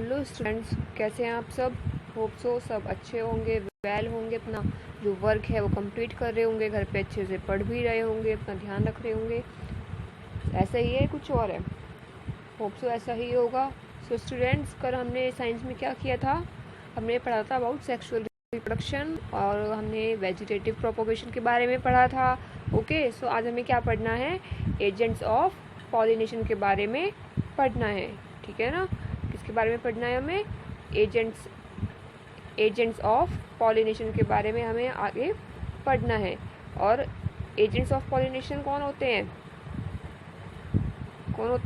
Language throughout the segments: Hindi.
हेलो स्टूडेंट्स, कैसे हैं आप सब। होप सो सब अच्छे होंगे, वेल होंगे, अपना जो वर्क है वो कंप्लीट कर रहे होंगे, घर पे अच्छे से पढ़ भी रहे होंगे, अपना ध्यान रख रहे होंगे। ऐसा ही है, कुछ और है। होप सो ऐसा ही होगा। सो स्टूडेंट्स, कल हमने साइंस में क्या किया था, हमने पढ़ा था अबाउट सेक्सुअल रिप्रोडक्शन और हमने वेजिटेटिव प्रोपोगेशन के बारे में पढ़ा था। ओके, सो आज हमें क्या पढ़ना है, एजेंट्स ऑफ पॉलिनेशन के बारे में पढ़ना है। ठीक है ना, किसके बारे में पढ़ना है हमें, एजेंट्स ऑफ पॉलिनेशन के बारे में हमें आगे पढ़ना है। और एजेंट्स ऑफ पॉलिनेशन कौन होते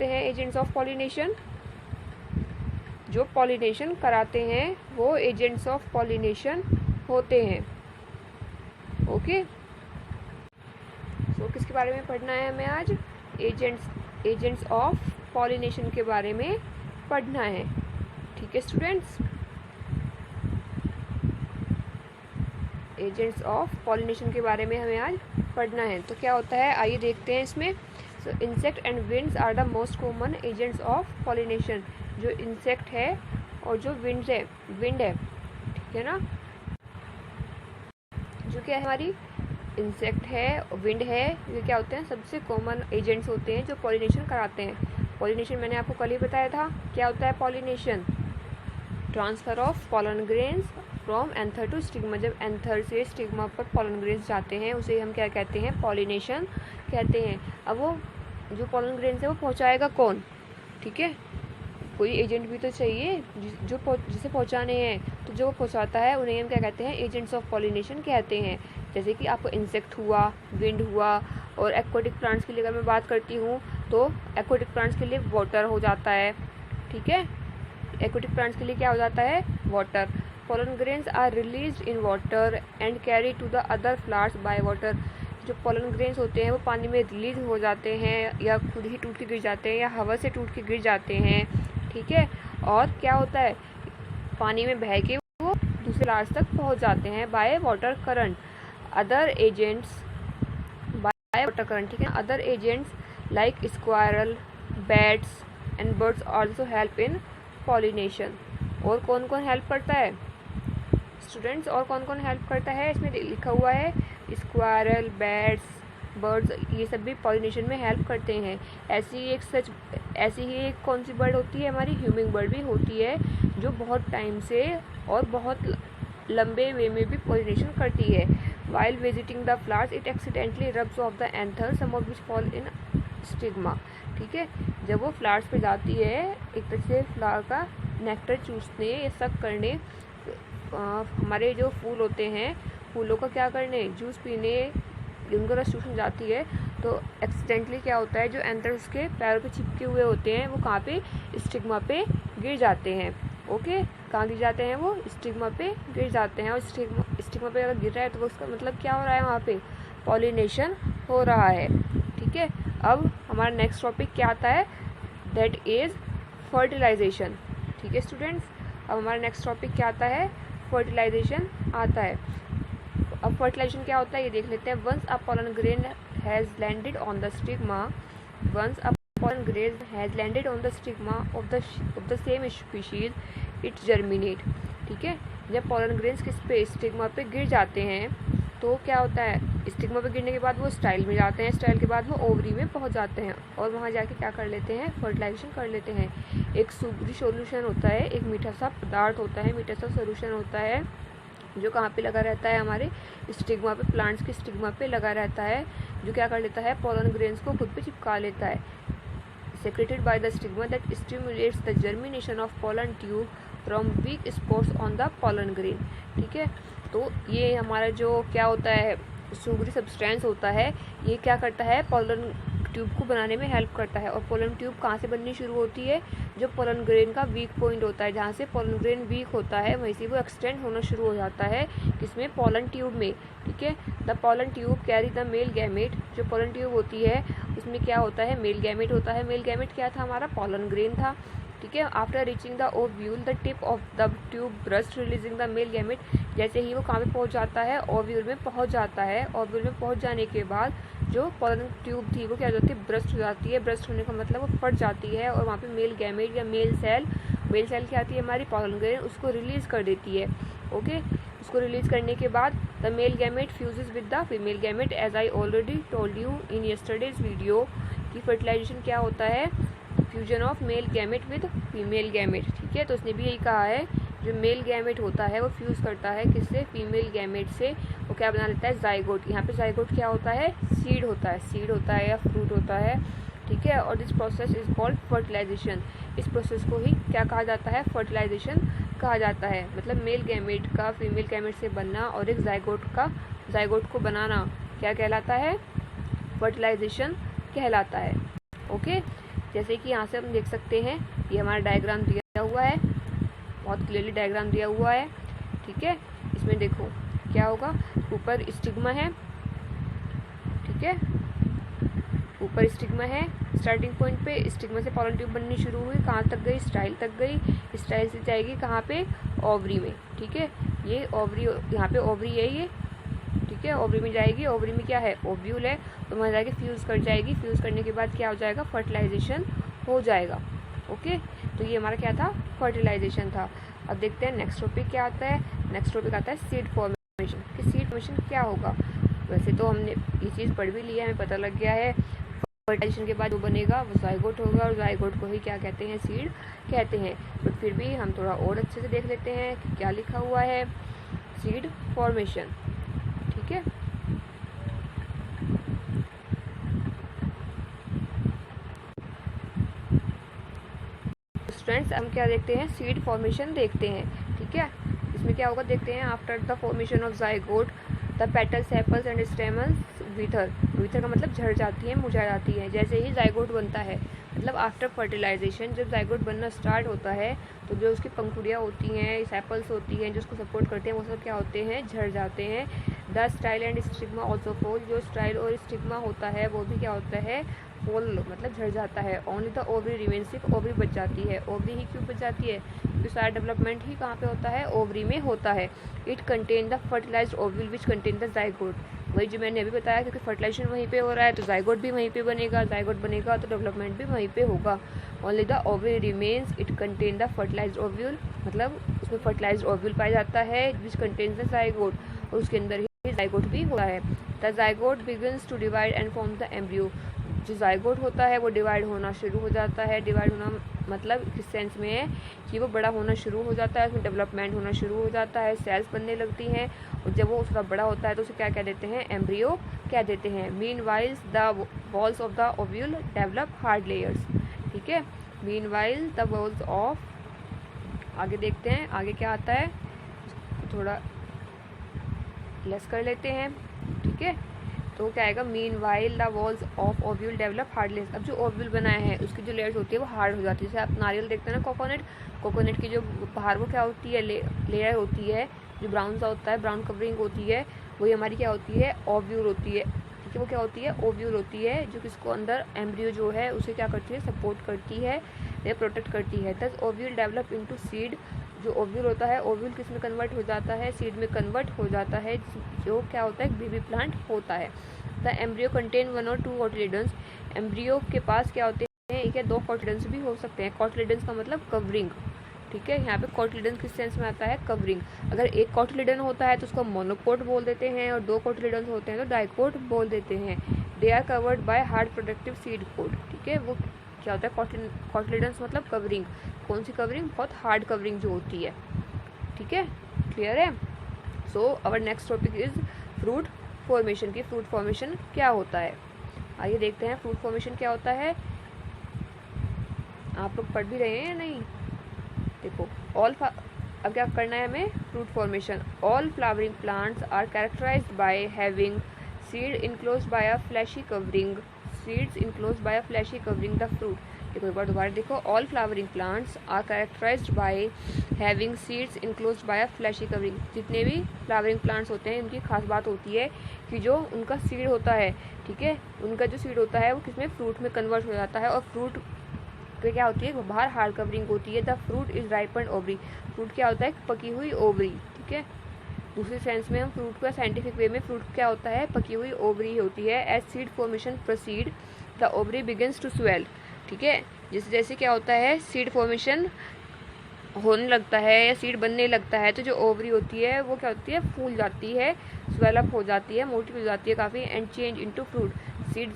हैं, एजेंट्स ऑफ पॉलिनेशन? जो पॉलिनेशन कराते हैं वो एजेंट्स ऑफ पॉलिनेशन होते हैं। ओके, सो किसके बारे में पढ़ना है हमें आज, एजेंट्स ऑफ पॉलिनेशन के बारे में पढ़ना है। ठीक है स्टूडेंट्स, एजेंट्स ऑफ पॉलिनेशन के बारे में हमें आज पढ़ना है। तो क्या होता है, आइए देखते हैं इसमें। So insect and winds are the most common agents of pollination. जो इंसेक्ट है और जो विंड है, ठीक है ना, जो क्या है हमारी इंसेक्ट है, विंड है, ये क्या होते हैं, सबसे कॉमन एजेंट्स होते हैं जो पॉलिनेशन कराते हैं। पॉलिनेशन मैंने आपको कल ही बताया था, क्या होता है pollination, transfer of pollen grains from anther to stigma. जब एंथर से स्टिग्मा पर पॉलन ग्रेन्स जाते हैं उसे हम क्या कहते हैं, पॉलिनेशन कहते हैं। अब वो जो पॉलन ग्रेन्स है वो पहुंचाएगा कौन, ठीक है, कोई एजेंट भी तो चाहिए जिसे पहुंचाने हैं, तो जो वो पहुंचाता है उन्हें हम क्या कहते हैं, एजेंट्स ऑफ पॉलिनेशन कहते हैं। जैसे कि आपको इंसेक्ट हुआ, विंड हुआ, और एक्वाटिक प्लांट्स के लिए अगर मैं बात करती हूँ तो एक्वाटिक प्लांट्स के लिए वाटर हो जाता है। ठीक है, एक्वाटिक प्लांट्स के लिए क्या हो जाता है, water. Pollen grains are released in water and carry to the other flowers by water. जो पॉलन ग्रेन्स होते हैं वो पानी में रिलीज हो जाते हैं, या खुद ही टूट के गिर जाते हैं, या हवा से टूट के गिर जाते हैं। ठीक है, और क्या होता है, पानी में बह के वो दूसरे फ्लावर्स तक पहुंच जाते हैं by water current. Other agents by water current, ठीक है, other agents like squirrel, bats and birds also help in pollination. और कौन कौन हेल्प करता है स्टूडेंट्स, और कौन कौन हेल्प करता है, इसमें लिखा हुआ है स्क्वायरल, बैट्स, बर्ड्स, ये सब भी पॉलिनेशन में हेल्प करते हैं। ऐसी ही एक कौन सी बर्ड होती है, हमारी ह्यूमिंग बर्ड भी होती है, जो बहुत टाइम से और बहुत लंबे वे में भी पॉलिनेशन करती है। While visiting the flowers it accidentally rubs of the anther some of which fall in stigma. ठीक है, जब वो फ्लावर्स पे जाती है, एक तरह से फ्लावर का नेक्टर चूसने या सक करने, हमारे जो फूल होते हैं, फूलों का क्या करने, जूस पीने, उनको रस चूसने जाती है, तो एक्सीडेंटली क्या होता है, जो एंथर उसके पैरों पे चिपके हुए होते हैं वो कहाँ पे, स्टिग्मा पे गिर जाते हैं। ओके, कहाँ गिर जाते हैं, वो स्टिग्मा पे गिर जाते हैं। और स्टिग्मा पे अगर गिर रहा है तो उसका मतलब क्या हो रहा है, वहाँ पे पॉलिनेशन हो रहा है। ठीक है, अब हमारा नेक्स्ट टॉपिक क्या आता है, दैट इज फर्टिलाइजेशन। ठीक है स्टूडेंट्स, अब हमारा नेक्स्ट टॉपिक क्या आता है, फर्टिलाइजेशन आता है। अब फर्टिलाइजेशन क्या होता है ये देख लेते हैं। Once a pollen grain has landed on the stigma, once a pollen grain has landed on the stigma of the same species, it germinate। ठीक है, जब pollen grains किस पे, स्टिग्मा पे गिर जाते हैं तो क्या होता है, स्टिग्मा पे गिरने के बाद वो स्टाइल में जाते हैं, स्टाइल के बाद वो ओवरी में पहुंच जाते हैं, और वहाँ जाके क्या कर लेते हैं, फर्टिलाइजेशन कर लेते हैं। एक सुगरी सोल्यूशन होता है, एक मीठा सा पदार्थ होता है, मीठा सा सोल्यूशन होता है, जो कहाँ पे लगा रहता है, हमारे स्टिग्मा पे, प्लांट्स के स्टिग्मा पे लगा रहता है, जो क्या कर लेता है, पोलन ग्रेन्स को खुद पे चिपका लेता है। Secreted by the stigma that stimulates the germination of pollen tube from weak spots on the pollen grain। ठीक है, तो ये हमारा जो क्या होता है, सुगरी सब्सटेंस होता है, ये क्या करता है, पोलन ट्यूब को बनाने में हेल्प करता है। और पोलन ट्यूब कहाँ से बननी शुरू होती है, जो पोलन ग्रेन का वीक पॉइंट होता है, जहाँ से पोलन ग्रेन वीक होता है वहीं से वो एक्सटेंड होना शुरू हो जाता है, किसमें, पोलन ट्यूब में। ठीक है, the pollen tube carry the male gamete. जो पोलन ट्यूब होती है उसमें क्या होता है, मेल गैमेट होता है। मेल गैमेट क्या था, हमारा पोलन ग्रेन था। ठीक है, after reaching the ovule the tip of the tube burst releasing the male gamete. जैसे ही वो कहाँ पे पहुँच जाता है, ओव्यूल में पहुँच जाता है। ओव्यूल में पहुँच जाने के बाद जो पोलन ट्यूब थी वो क्या हो जाती है, ब्रस्ट हो जाती है। ब्रस्ट होने का मतलब वो फट जाती है, और वहाँ पे मेल गैमेट या मेल सेल मेल सेल क्या आती है हमारी, पॉलन ग्रेन उसको रिलीज कर देती है। ओके, उसको रिलीज करने के बाद the male gamete fuses with the female gamete. As I already told you in yesterday's video कि फर्टिलाइजेशन क्या होता है, fusion of male gamete with female gamete. ठीक है, तो उसने भी यही कहा है, जो मेल गैमेट होता है वो फ्यूज करता है किससे, फीमेल गैमेट से, वो क्या बना लेता है, जाइगोट। यहाँ पे जाइगोट क्या होता है, सीड होता है, सीड होता है या फ्रूट होता है। ठीक है, और this process is called fertilisation. इस प्रोसेस को ही क्या कहा जाता है, फर्टिलाइजेशन कहा जाता है। मतलब मेल गैमेट का फीमेल गैमेट से बनना और एक जाइगोट को बनाना क्या कहलाता है, फर्टिलाइजेशन कहलाता है। ओके, जैसे कि यहाँ से हम देख सकते हैं, ये हमारा डायग्राम दिया हुआ है, बहुत क्लियरली डायग्राम दिया हुआ है। ठीक है, इसमें देखो क्या होगा, ऊपर स्टिग्मा है। ठीक है, ऊपर स्टिग्मा है, स्टार्टिंग पॉइंट पे स्टिग्मा से पॉलन ट्यूब बननी शुरू हुई, कहाँ तक गई, स्टाइल तक गई, स्टाइल से जाएगी कहाँ पे, ओवरी में। ठीक है, ये ओवरी, यहाँ पे ओवरी है ये। ठीक है, ओवरी में जाएगी, ओवरी में क्या है, ओव्यूल है, तो वहाँ जाके फ्यूज कर जाएगी, फ्यूज करने के बाद क्या हो जाएगा, फर्टिलाइजेशन हो जाएगा। ओके, तो ये हमारा क्या था, फर्टिलाइजेशन था। अब देखते हैं नेक्स्ट टॉपिक क्या आता है। नेक्स्ट टॉपिक आता है सीड फॉर्मेशन। कि सीड फॉर्मेशन क्या होगा, वैसे तो हमने ये चीज़ पढ़ भी लिया है, हमें पता लग गया है। फर्टिलाइजेशन के बाद जो बनेगा वो जाइगोट होगा, और जाइगोट को ही क्या कहते हैं, सीड कहते हैं। बट फिर भी हम थोड़ा और अच्छे से देख लेते हैं कि क्या लिखा हुआ है, सीड फॉर्मेशन। ठीक है, स्टूडेंट्स हम क्या देखते हैं, सीड फॉर्मेशन देखते हैं। ठीक है, इसमें क्या होगा देखते हैं। After the formation of zygote the petals, sepals and stamens wither. Wither का मतलब झड़ जाती है, मुरझा जाती है। जैसे ही जाइगोट बनता है, मतलब आफ्टर फर्टिलाइजेशन जब जाइगोट बनना स्टार्ट होता है, तो जो उसकी पंखुड़ियाँ होती हैं, सेपल्स होती हैं जो उसको सपोर्ट करते हैं, वो सब क्या होते हैं, झड़ जाते हैं। The style and stigma also fall. जो स्टाइल और स्टिग्मा होता है वो भी क्या होता है, फॉल मतलब झड़ जाता है। ओनली द ओवरी रिमेन, सिर्फ ओवरी बच जाती है। ओवरी ही क्यों बच जाती है, क्योंकि सारा डेवलपमेंट ही कहाँ पे होता है, ओवरी में होता है। It contain the fertilised ovule which contain the zygote. वही जो मैंने अभी बताया, क्योंकि फर्टिलाइजेशन वहीं पे हो रहा है तो जाइगोट भी वहीं पे बनेगा, जाइगोट बनेगा तो डेवलपमेंट भी वहीं पे होगा। Only the ovary remains, it contain the fertilised ovule, मतलब उसमें फर्टिलाइज्ड ओव्यूल पाया जाता है विच कंटेन द जाइगोट, और उसके अंदर ही जाइगोट भी होता है। The zygote begins to divide and form the embryo. जो जाइगोट होता है वो डिवाइड होना शुरू हो जाता है। डिवाइड होना मतलब किस सेंस में है कि वो बड़ा होना शुरू हो जाता है, उसमें डेवलपमेंट होना शुरू हो जाता है, सेल्स बनने लगती हैं, और जब वो उसका बड़ा होता है तो उसे क्या कह देते हैं, एम्ब्रियो कह देते हैं। Meanwhile the walls of the ovule develop hard layers. ठीक है, मीनवाइल द वॉल्स ऑफ, आगे देखते हैं आगे क्या आता है, थोड़ा लेस कर लेते हैं। ठीक है, तो क्या आएगा, mean while the walls of ovule develop hard layers. अब जो ओव्यूल बनाया है उसकी जो लेयर्स होती है वो हार्ड हो जाती है। जैसे आप नारियल देखते हैं ना, कोकोनट की जो बाहर वो क्या होती है, लेयर होती है, जो ब्राउन सा होता है, ब्राउन कवरिंग होती है, वही हमारी क्या होती है, ओव्यूल होती है। ठीक है, वो क्या होती है, ओव्यूल होती है, जो किसको अंदर एम्ब्रियो जो है उसे क्या करती है, सपोर्ट करती है या प्रोटेक्ट करती है। दस ओव्यूल डेवलप इनटू सीड। जो ओव्यूल होता है, ओव्यूल किस में कन्वर्ट हो जाता है, सीड में कन्वर्ट हो जाता है, जो क्या होता है, बेबी प्लांट होता है। द एम्ब्रियो कंटेन 1 और 2 कॉटिलिडन्स। एम्ब्रियो के पास क्या होते हैं, एक या 2 कॉटिलिडन्स भी हो सकते हैं। कॉटिलिडन्स का मतलब कवरिंग। ठीक है, यहाँ पे कॉटिलिडन किस सेंस में आता है, कवरिंग। अगर एक कॉटिलिडन होता है तो उसको मोनोकोट बोल देते हैं, और 2 कॉटिलिडन्स होते हैं तो डाइकोट बोल देते हैं। They are covered by hard protective seed coat. ठीक है, वो क्या होता है, कॉटिलिडन्स मतलब कवरिंग। कौन सी कवरिंग, बहुत हार्ड कवरिंग जो होती है। ठीक है, क्लियर है। So our next topic is fruit formation. की फ्रूट फॉर्मेशन क्या होता है, आइए देखते हैं फ्रूट फॉर्मेशन क्या होता है। आप लोग पढ़ भी रहे हैं या नहीं, देखो अब क्या करना है हमें, fruit formation. All flowering plants are characterised by having seed enclosed by a fleshy covering. Seeds enclosed by a fleshy covering the fruit. देखो एक बार दोबारा देखो, all flowering plants are characterised by having seeds enclosed by a fleshy covering. जितने भी फ्लावरिंग प्लांट्स होते हैं उनकी खास बात होती है कि जो उनका सीड होता है, ठीक है, उनका जो सीड होता है वो किसमें, फ्रूट में कन्वर्ट हो जाता है, और फ्रूट पे क्या होती है, बाहर हार्ड कवरिंग होती है। The fruit is ripen ovary. Fruit क्या होता है, पकी हुई ओवरी। ठीक है, दूसरे सेंस में हम फ्रूट का साइंटिफिक वे में फ्रूट क्या होता है, पकी हुई ओवरी होती है। As seed formation proceed the ovary begins to swell. ठीक है, जैसे जैसे क्या होता है, सीड फॉर्मेशन होने लगता है या सीड बनने लगता है तो जो ओवरी होती है वो क्या होती है, फूल जाती है, स्वेलअप हो जाती है, मोटी हो जाती है काफ़ी, and change into fruit. Seed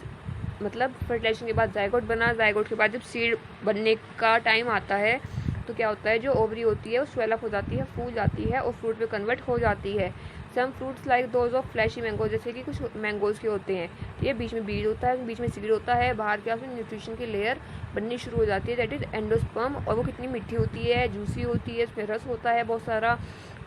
मतलब फर्टिलाइजेशन के बाद जायगोट बना, जायगोट के बाद जब सीड बनने का टाइम आता है तो क्या होता है, जो ओवरी होती है वो स्वेलअप हो जाती है, फूल जाती है और फ्रूट में कन्वर्ट हो जाती है। Some fruits like those of fleshy mango, जैसे कि कुछ मैंगोज़ के होते हैं, ये बीच में बीज होता है, बीच में सीड होता है, बाहर क्या उसमें न्यूट्रिशन की लेयर बननी शुरू हो जाती है, दैट इज एंडोस्पर्म, और वो कितनी मीठी होती है, जूसी होती है, उसमें रस होता है बहुत सारा।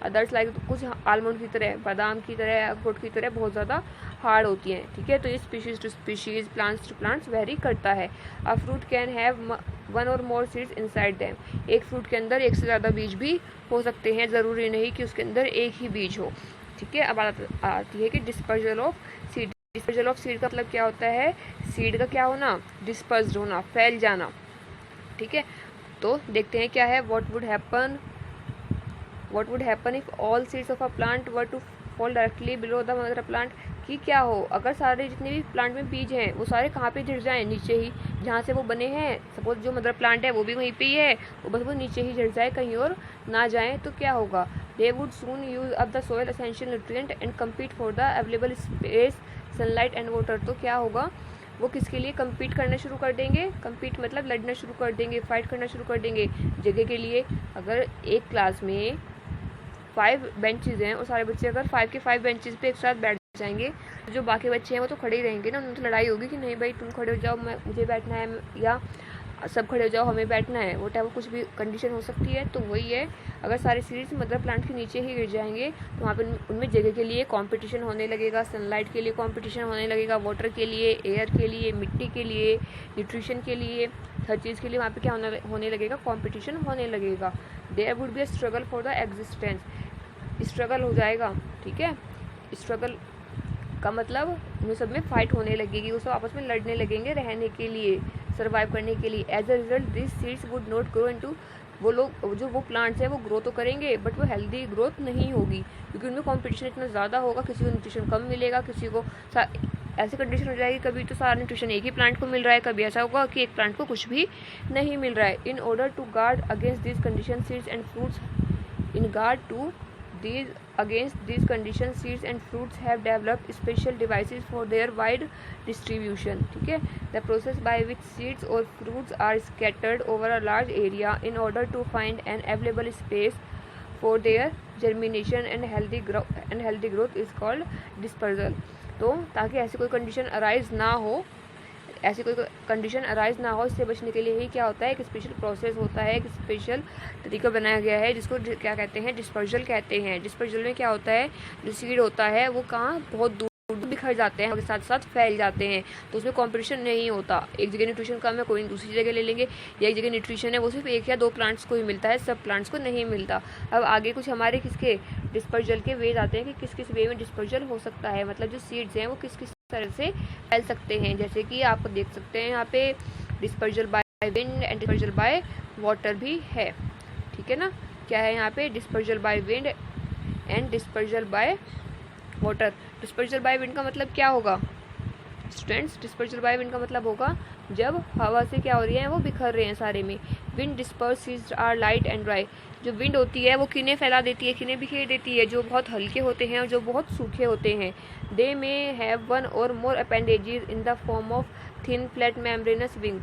अदर्स लाइक कुछ आलमंड की तरह, बादाम की तरह, अखरोट की तरह बहुत ज़्यादा हार्ड होती हैं, ठीक है। तो ये species to species, plants to plants vary करता है। A fruit can have one or more seeds inside them, एक फ्रूट के अंदर एक से ज़्यादा बीज भी हो सकते हैं, ज़रूरी नहीं कि उसके अंदर एक ही बीज हो, ठीक है। अब आती है कि dispersal of seed. Dispersal of seed का मतलब क्या होता है, सीड का क्या होना, डिस्पर्स्ड होना, फैल जाना, ठीक है। तो देखते हैं क्या है, what would happen if all seeds of a plant were to fall directly below the mother plant, कि क्या हो अगर सारे जितने भी प्लांट में बीज हैं वो सारे कहाँ पे गिर जाएं, नीचे ही, जहाँ से वो बने हैं। सपोज जो मदर प्लांट है वो भी वहीं पे ही है, वो बस वो नीचे ही गिर जाए, कहीं और ना जाए, तो क्या होगा, they would soon use up the soil essential nutrient and compete for the available space, sunlight and water. तो क्या होगा, वो किसके लिए कम्पीट करना शुरू कर देंगे, कम्पीट मतलब लड़ना शुरू कर देंगे, फाइट करना शुरू कर देंगे जगह के लिए। अगर एक क्लास में 5 बेंचेज हैं और सारे बच्चे अगर 5 के 5 बेंचेज पे एक साथ बैठ जाएंगे, तो जो बाकी बच्चे हैं वो तो खड़े ही रहेंगे ना, उनमें तो लड़ाई होगी कि नहीं भाई तुम खड़े हो जाओ, मुझे बैठना है, या सब खड़े हो जाओ हमें बैठना है, वो टाइप कुछ भी कंडीशन हो सकती है। तो वही है, अगर सारे सीड्स मदर प्लांट के नीचे ही गिर जाएंगे तो वहाँ पर उनमें जगह के लिए कंपटीशन होने लगेगा, सनलाइट के लिए कंपटीशन होने लगेगा, वाटर के लिए, एयर के लिए, मिट्टी के लिए, न्यूट्रिशन के लिए, हर चीज़ के लिए वहाँ पे क्या होने लगेगा, कंपटीशन होने लगेगा। There would be a struggle for the existence, struggle हो जाएगा, ठीक है। स्ट्रगल का मतलब उन सब में फाइट होने लगेगी, वो सब आपस में लड़ने लगेंगे रहने के लिए, सर्वाइव करने के लिए। As a result this seeds would not grow into, वो लोग जो वो प्लांट्स हैं वो ग्रो तो करेंगे बट वो हेल्दी ग्रोथ नहीं होगी, क्योंकि उनमें कंपटीशन इतना ज़्यादा होगा, किसी को न्यूट्रिशन कम मिलेगा, किसी को ऐसी कंडीशन हो जाएगी, कभी तो सारा न्यूट्रिशन एक ही प्लांट को मिल रहा है, कभी ऐसा होगा कि एक प्लांट को कुछ भी नहीं मिल रहा है। In order to guard against this condition seeds and fruits, in guard to against these conditions, seeds and fruits have developed special devices for their wide distribution, ठीक है। The process by which seeds or fruits are scattered over a large area in order to find an available space for their germination and healthy growth is called dispersal। तो ताकि ऐसी कोई कंडीशन अराइज ना हो, ऐसी कोई कंडीशन अराइज ना हो, इससे बचने के लिए ही क्या होता है, एक स्पेशल प्रोसेस होता है, एक स्पेशल तरीका बनाया गया है जिसको क्या कहते हैं, डिस्पर्जल कहते हैं। डिस्पर्जल में क्या होता है, जो सीड होता है वो कहाँ बहुत दूर बिखर जाते हैं, उसके साथ साथ फैल जाते हैं, तो उसमें कंपटीशन नहीं होता। एक जगह न्यूट्रिशन कम है, कोई दूसरी जगह ले लेंगे, या एक जगह न्यूट्रिशन है वो सिर्फ 1 या 2 प्लांट्स को ही मिलता है, सब प्लांट्स को नहीं मिलता। अब आगे कुछ हमारे किसके डिस्पर्जल के वेज आते हैं कि किस किस वे में डिस्पर्जल हो सकता है, मतलब जो सीड्स हैं वो किस किस तरह से फैल सकते हैं। जैसे कि आप देख सकते हैं यहाँ पे dispersal by wind and dispersal by water भी है, ठीक है ना। क्या है यहाँ पे, dispersal by wind and dispersal by water. Dispersal by wind का मतलब क्या होगा स्टूडेंट्स, डिस्पर्जल बाय विंड का मतलब होगा जब हवा से क्या हो रही है, वो बिखर रहे हैं सारे में। Wind disperse seeds are light and dry, जो विंड होती है वो किन्हें फैला देती है, किन्हें बिखेर देती है, जो बहुत हल्के होते हैं और जो बहुत सूखे होते हैं। दे may have 1 or more appendages in the form of thin flat membranous wing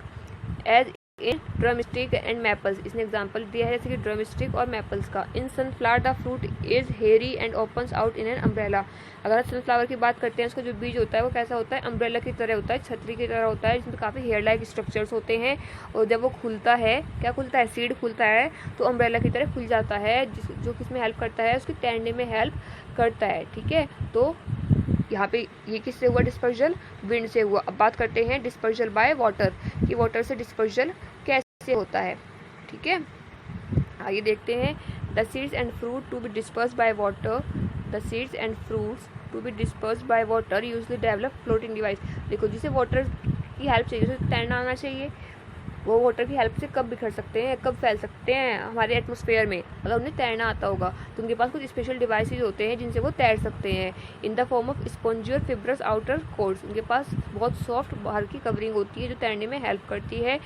as in drumstick and maples। इसने एग्जाम्पल दिया है जैसे कि ड्रमस्टिक और मैपल्स का। In sunflower the fruit is hairy and opens out in an umbrella. अगर सनफ्लावर की बात करते हैं, उसका जो बीज होता है वो कैसा होता है, अम्ब्रेला की तरह होता है, छतरी की तरह होता है, जिसमें काफ़ी हेयर लाइक स्ट्रक्चर्स होते हैं, और जब वो खुलता है, क्या खुलता है, सीड खुलता है, तो अम्ब्रेला की तरह खुल जाता है, जो किसमें हेल्प करता है, उसकी तैरने में हेल्प करता है, ठीक है। तो यहाँ पे ये किससे हुआ डिस्पर्जल, विंड से हुआ। अब बात करते हैं डिस्पर्जल बाय वाटर, कि वाटर से डिस्पर्जल कैसे होता है, ठीक है। आइए देखते हैं। The seeds and fruit to be disperse by water, the seeds and fruits to be disperse by water usually develop floating device. देखो, जिसे वाटर की हेल्प चाहिए, उसे तैरना आना चाहिए, वो वाटर की हेल्प से कब बिखर सकते हैं, कब फैल सकते हैं हमारे एटमॉस्फेयर में, अगर उन्हें तैरना आता होगा तो उनके पास कुछ स्पेशल डिवाइसेज होते हैं जिनसे वो तैर सकते हैं। In the form of spongy और फिब्रस आउटर कोर्स, उनके पास बहुत सॉफ्ट बाहर की कवरिंग होती है जो तैरने में हेल्प करती है।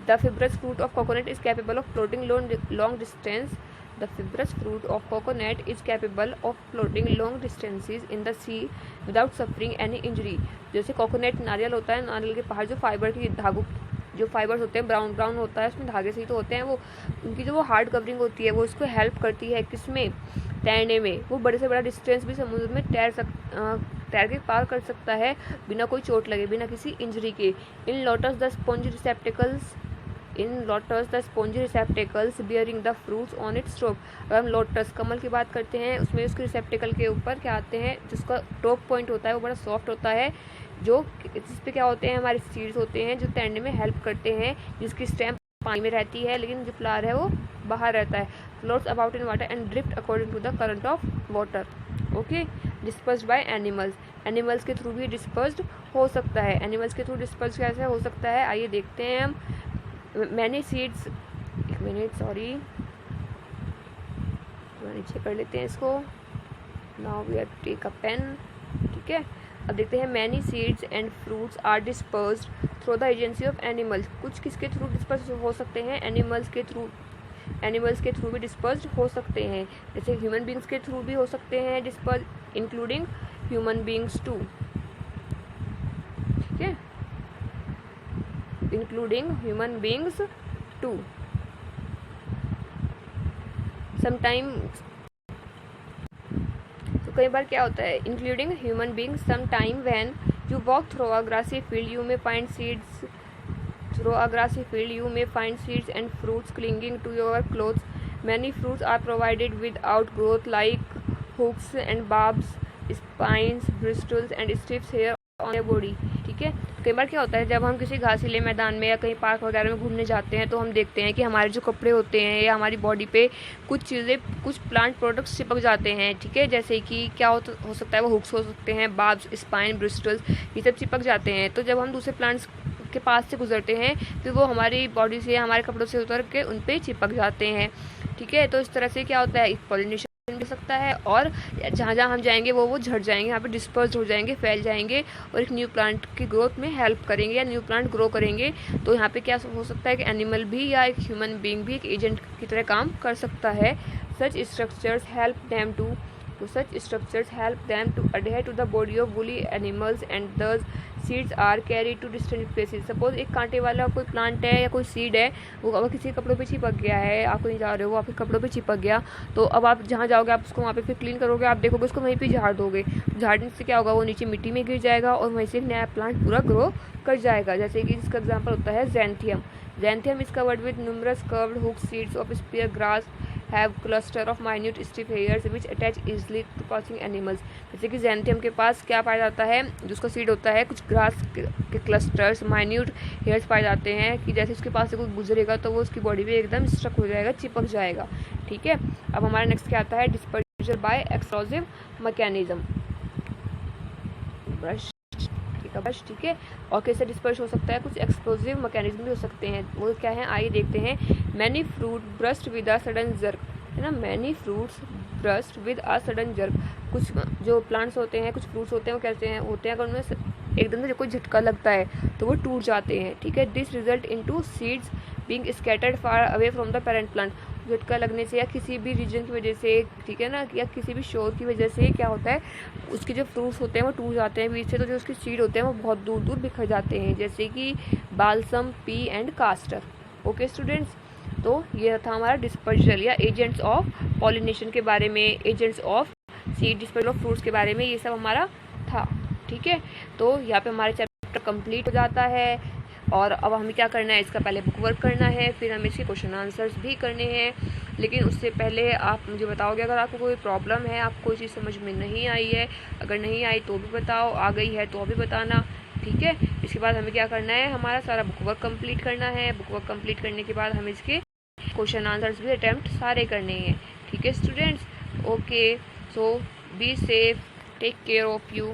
The fibrous fruit of coconut is capable of floating long distance. The fibrous fruit of coconut is capable of floating long distances in the sea without suffering any injury. जैसे कोकोनट नारियल होता है, नारियल के बाहर जो फाइबर की धागों जो फाइबर्स होते हैं ब्राउन ब्राउन होता है, उसमें धागे से ही तो होते हैं, वो उनकी जो वो हार्ड कवरिंग होती है वो इसको हेल्प करती है किसमें, तैरने में। वो बड़े से बड़ा डिस्टेंस भी समुद्र में तैर के पार कर सकता है बिना कोई चोट लगे, बिना किसी इंजरी के। In lotus the spongy receptacles bearing the fruits on its top. अगर हम लोटस कमल की बात करते हैं, उसमें उसके रिसेप्टिकल के ऊपर क्या आते हैं, जिसका टॉप पॉइंट होता है वो बड़ा सॉफ्ट होता है, जो जिस पे क्या होते हैं हमारे सीड्स होते हैं जो तैरने में हेल्प करते हैं, जिसकी स्टेम पानी में रहती है लेकिन जो फ्लावर है वो बाहर रहता है। Floats about in water and drift according to the current of water. Okay, dispersed by animals. Animals के थ्रू भी डिस्पर्स्ड हो सकता है। एनिमल्स के थ्रू डिस्पर्स कैसे हो सकता है, आइए देखते हैं हम। मैनी सीड्स, एक मिनट सॉरी, नीचे कर लेते हैं इसको। Now we have to take a pen. ठीक है, अब देखते हैं। Many seeds and fruits are dispersed through the agency of animals. कुछ किसके थ्रू डिस्पर्स हो सकते हैं, एनिमल्स के थ्रू भी डिस्पर्स्ड हो सकते हैं। जैसे ह्यूमन बींग्स के थ्रू भी हो सकते हैं disperse, including human beings too. ठीक है, including human beings too. Sometimes, तो कई बार क्या होता है, including human beings, some time when you walk through a grassy field you may find seeds and fruits clinging to your clothes. Many fruits are provided with outgrowth like hooks and barbs, spines, bristles and stiff hair on their body. ठीक है, कई बार क्या होता है, जब हम किसी घासीले मैदान में या कहीं पार्क वगैरह में घूमने जाते हैं तो हम देखते हैं कि हमारे जो कपड़े होते हैं या हमारी बॉडी पे कुछ चीज़ें, कुछ प्लांट प्रोडक्ट्स चिपक जाते हैं। ठीक है, जैसे कि क्या हो सकता है, वो हुक्स हो सकते हैं, बार्ब्स, स्पाइन, ब्रिस्टल्स, ये सब चिपक जाते हैं। तो जब हम दूसरे प्लांट्स के पास से गुजरते हैं तो वो हमारी बॉडी से, हमारे कपड़ों से उतर के उन पे चिपक जाते हैं। ठीक है, तो इस तरह से क्या होता है, पॉलिनेशन भी सकता है और जहाँ जहाँ हम जाएंगे वो झड़ जाएंगे, यहाँ पे डिस्पर्स हो जाएंगे, फैल जाएंगे और एक न्यू प्लांट की ग्रोथ में हेल्प करेंगे या न्यू प्लांट ग्रो करेंगे। तो यहाँ पे क्या हो सकता है कि एनिमल भी या एक ह्यूमन बीइंग भी एक एजेंट की तरह काम कर सकता है। Such structures help them to adhere to the body of woolly animals and thus seeds are carried to distant places. Suppose एक कांटे वाला कोई प्लांट है या कोई सीड है, वो अगर किसी कपड़ों पे चिपक गया है, आप कहीं जा रहे हो, वो आपके कपड़ों पे चिपक गया, तो अब आप जहाँ जाओगे आप उसको वहाँ पे फिर क्लीन करोगे, आप देखोगे उसको वहीं पे झाड़ दोगे। झाड़ने से क्या होगा, वो नीचे मिट्टी में गिर जाएगा और वहीं से एक नया प्लांट पूरा ग्रो कर जाएगा। जैसे कि जिसका एग्जाम्पल होता है Xanthium is covered with numerous curved hooked seeds of spear grass have cluster of minute stiff hairs which attach easily to passing animals. जैसे कि Xanthium के पास क्या पाया जाता है, जो उसका सीड होता है, कुछ ग्रास के क्लस्टर्स, माइन्यूट हेयर्स पाए जाते हैं कि जैसे उसके पास से कोई गुजरेगा तो वो उसकी बॉडी पे एकदम स्ट्रक हो जाएगा, चिपक जाएगा। ठीक है, अब हमारा नेक्स्ट क्या आता है, dispersion by explosive mechanism. Brush, ठीक है, और कैसे डिस्पर्स हो सकता है, कुछ एक्सप्लोसिव मैकेनिज्म भी हो सकते हैं। वो क्या है, आइए देखते हैं। Many fruit burst with a sudden jerk, है ना, many fruits burst with a sudden jerk. कुछ जो प्लांट्स होते हैं, कुछ फ्रूट्स होते हैं, वो कैसे होते हैं, अगर उनमें एकदम से कोई झटका लगता है तो वो टूट जाते हैं। ठीक है, this result into seeds being scattered far away from the parent plant. झटका लगने से या किसी भी रीजन की वजह से, ठीक है ना, या किसी भी शोर की वजह से क्या होता है, उसके जो फ्रूट्स होते हैं वो टूट जाते हैं बीच से, तो जो उसके सीड होते हैं वो बहुत दूर दूर बिखर जाते हैं, जैसे कि balsam, pea and castor. Okay students, तो ये था हमारा डिस्पर्जल या एजेंट्स ऑफ पॉलिनेशन के बारे में, agents of seed dispersal of fruits के बारे में, ये सब हमारा था। ठीक है, तो यहाँ पे हमारा चैप्टर कंप्लीट हो जाता है। और अब हमें क्या करना है, इसका पहले बुक वर्क करना है, फिर हमें इसके क्वेश्चन आंसर्स भी करने हैं। लेकिन उससे पहले आप मुझे बताओगे अगर आपको कोई प्रॉब्लम है, आपको कोई चीज़ समझ में नहीं आई है, अगर नहीं आई तो भी बताओ, आ गई है तो भी बताना। ठीक है, इसके बाद हमें क्या करना है, हमारा सारा बुक वर्क कंप्लीट करना है। बुक वर्क कंप्लीट करने के बाद हमें इसके क्वेश्चन आंसर्स भी अटैम्प्ट सारे करने हैं। ठीक है students, okay, so be safe, take care of you.